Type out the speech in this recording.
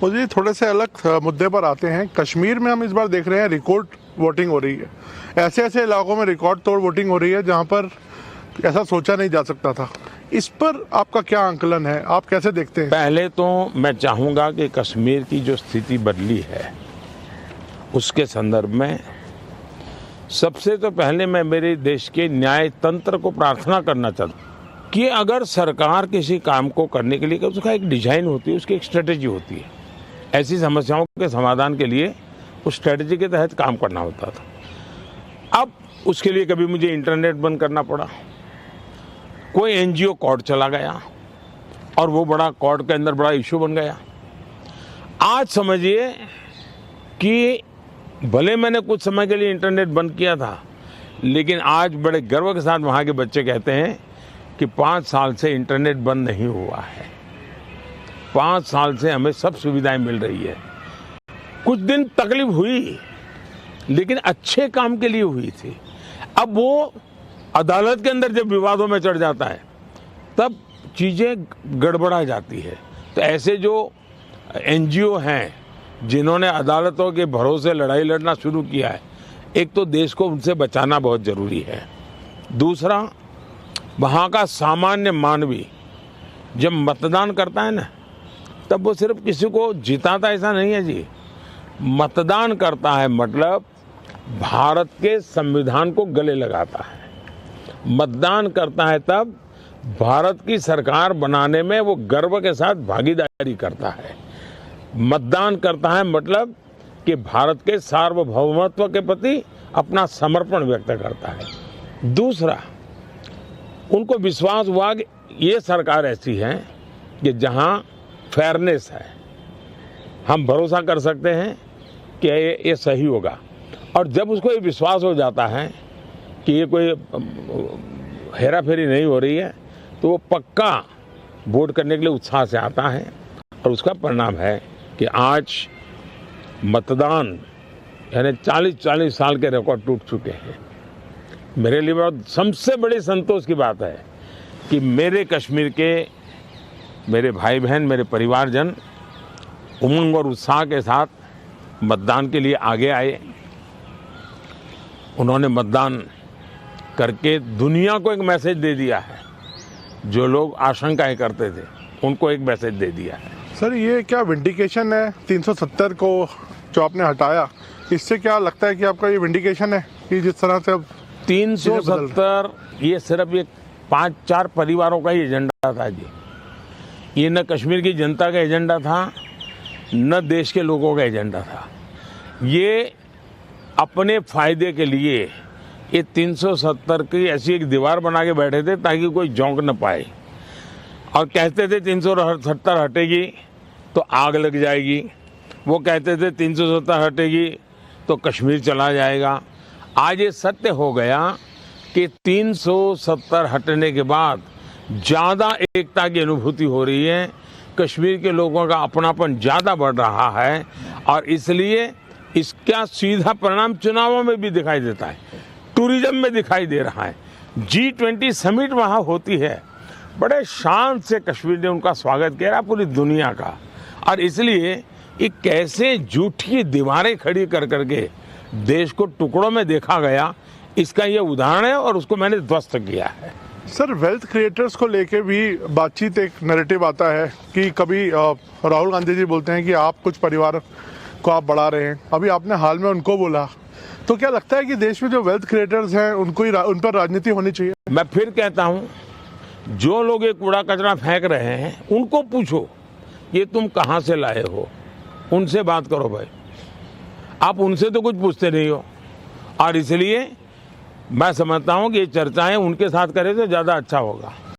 मुझे थोड़े से अलग मुद्दे पर आते हैं। कश्मीर में हम इस बार देख रहे हैं रिकॉर्ड वोटिंग हो रही है। ऐसे ऐसे इलाकों में रिकॉर्ड तोड़ वोटिंग हो रही है जहां पर ऐसा सोचा नहीं जा सकता था। इस पर आपका क्या आंकलन है, आप कैसे देखते हैं? पहले तो मैं चाहूँगा कि कश्मीर की जो स्थिति बदली है उसके संदर्भ में सबसे तो पहले मैं मेरे देश के न्याय तंत्र को प्रार्थना करना चाहता हूँ कि अगर सरकार किसी काम को करने के लिए उसका एक डिजाइन होती है, उसकी एक स्ट्रेटेजी होती है। ऐसी समस्याओं के समाधान के लिए उस स्ट्रेटेजी के तहत काम करना होता था। अब उसके लिए कभी मुझे इंटरनेट बंद करना पड़ा, कोई एनजीओ कोर्ट चला गया और वो बड़ा कोर्ट के अंदर बड़ा इशू बन गया। आज समझिए कि भले मैंने कुछ समय के लिए इंटरनेट बंद किया था, लेकिन आज बड़े गर्व के साथ वहाँ के बच्चे कहते हैं कि 5 साल से इंटरनेट बंद नहीं हुआ है, 5 साल से हमें सब सुविधाएं मिल रही है। कुछ दिन तकलीफ हुई लेकिन अच्छे काम के लिए हुई थी। अब वो अदालत के अंदर जब विवादों में चढ़ जाता है तब चीज़ें गड़बड़ा जाती है। तो ऐसे जो एनजीओ हैं जिन्होंने अदालतों के भरोसे लड़ाई लड़ना शुरू किया है, एक तो देश को उनसे बचाना बहुत ज़रूरी है। दूसरा, वहाँ का सामान्य मानवी जब मतदान करता है ना, तब वो सिर्फ किसी को जिताता ऐसा नहीं है जी। मतदान करता है मतलब भारत के संविधान को गले लगाता है। मतदान करता है तब भारत की सरकार बनाने में वो गर्व के साथ भागीदारी करता है। मतदान करता है मतलब कि भारत के सार्वभौमत्व के प्रति अपना समर्पण व्यक्त करता है। दूसरा, उनको विश्वास हुआ कि ये सरकार ऐसी है कि जहां फेयरनेस है, हम भरोसा कर सकते हैं कि ये सही होगा। और जब उसको ये विश्वास हो जाता है कि ये कोई हेरा फेरी नहीं हो रही है, तो वो पक्का वोट करने के लिए उत्साह से आता है। और उसका परिणाम है कि आज मतदान यानी 40-40 साल के रिकॉर्ड टूट चुके हैं। मेरे लिए बहुत सबसे बड़ी संतोष की बात है कि मेरे कश्मीर के मेरे भाई बहन, मेरे परिवारजन उमंग और उत्साह के साथ मतदान के लिए आगे आए। उन्होंने मतदान करके दुनिया को एक मैसेज दे दिया है। जो लोग आशंकाएं करते थे उनको एक मैसेज दे दिया है। सर, ये क्या विंडिकेशन है 370 को जो आपने हटाया, इससे क्या लगता है कि आपका ये विंडिकेशन है कि जिस तरह से अब 370 ये सिर्फ एक 5-4 परिवारों का ही एजेंडा था जी। ये न कश्मीर की जनता का एजेंडा था, न देश के लोगों का एजेंडा था। ये अपने फायदे के लिए ये 370 की ऐसी एक दीवार बना के बैठे थे ताकि कोई झोंक न पाए। और कहते थे 370 हटेगी तो आग लग जाएगी, वो कहते थे 370 हटेगी तो कश्मीर चला जाएगा। आज ये सत्य हो गया कि 370 हटने के बाद ज़्यादा एकता की अनुभूति हो रही है, कश्मीर के लोगों का अपनापन ज़्यादा बढ़ रहा है। और इसलिए इसका सीधा परिणाम चुनावों में भी दिखाई देता है, टूरिज्म में दिखाई दे रहा है। G20 समिट वहाँ होती है, बड़े शान से कश्मीर ने उनका स्वागत किया पूरी दुनिया का। और इसलिए ये कैसे झूठी दीवारें खड़ी कर करके देश को टुकड़ों में देखा गया, इसका ये उदाहरण है और उसको मैंने ध्वस्त किया है। सर, वेल्थ क्रिएटर्स को लेके भी बातचीत, एक नैरेटिव आता है कि कभी राहुल गांधी जी बोलते हैं कि आप कुछ परिवार को आप बढ़ा रहे हैं, अभी आपने हाल में उनको बोला। तो क्या लगता है कि देश में जो वेल्थ क्रिएटर्स हैं उनको ही उन पर राजनीति होनी चाहिए? मैं फिर कहता हूँ, जो लोग ये कूड़ा कचरा फेंक रहे हैं उनको पूछो ये तुम कहाँ से लाए हो, उनसे बात करो भाई। आप उनसे तो कुछ पूछते नहीं हो। और इसलिए मैं समझता हूँ कि ये चर्चाएं उनके साथ करें तो ज़्यादा अच्छा होगा।